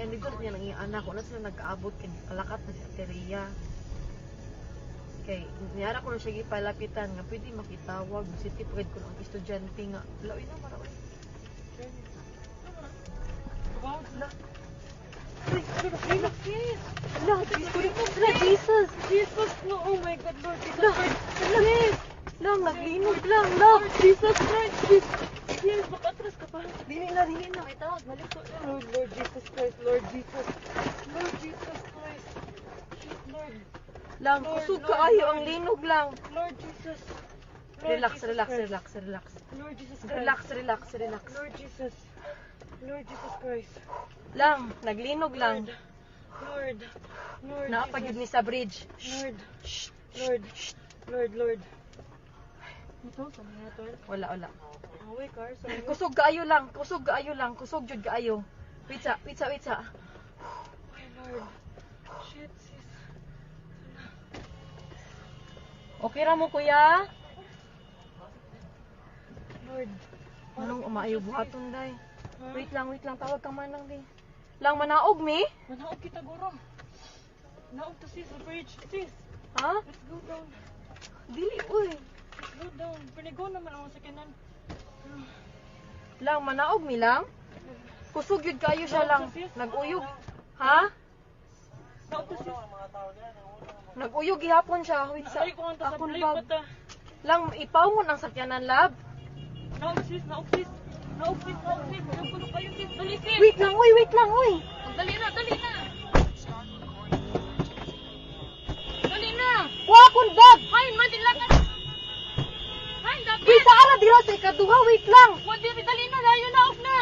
kaya dito niya nang anak ko na sila nag-aabot kay alakat na si Ateria. Kay niyara ko na siya gipalapitan nga pwede makitawag si tipred ko ng estudyante nga. Lawin na marawi. Jesus! Jesus! No, oh my God, Lord Jesus Christ! Yes! Lang, naglinog lang, lang! Jesus Christ! Yes, makatras ka pa. Dili na. May tawag, balik ko. Lord Jesus Christ, Lord Jesus. Lord Jesus Christ. Lord. Lang, Lord, kusog Lord, kaayo Lord. ang linog lang. Lord Jesus. Lord Relax, Jesus relax, Christ. relax, relax. Lord Jesus Christ. Relax, relax, relax. Lord Jesus. Lord Jesus Christ. Lang, naglinog lang. Lord. Lord Naapagid ni Jesus. sa bridge. Lord. Shh, Lord. Lord. Ito, sa mga to. wala. Away car, sa mga. Kusog kaayo lang, kusog jud kaayo. Wait sa. Ay, Lord. Shit, sis. Okay ra mo kuya? Lord. Anong umaayo buhaton day? Ha? Wait lang, tawag ka man lang di. Lang manaog mi? Manaog kita, guro. Naog to sis, the bridge. Sis, Ha? let's go down. Dili uy. Let's go down. Panigo naman ako sa kanan. Lang manaog mi lang. Kusog yun kayo siya lang. Naguyog. Ha? Naog to sis. Naguyog gihapon siya. Wait sa. Balik ko ang Akon balik bag. bata. Lang ipawon ang sakyanan lab. Naog sis. Naog sis. Ayaw ko na kayo sis. Dali sis. Wait lang uy. Dali na. Dali na. Wa akon bag. Hay, madilatan. Hay, dapat. Wait sa ara dira sa ikaduha. Wait lang. Dali na. Layo na. Off na.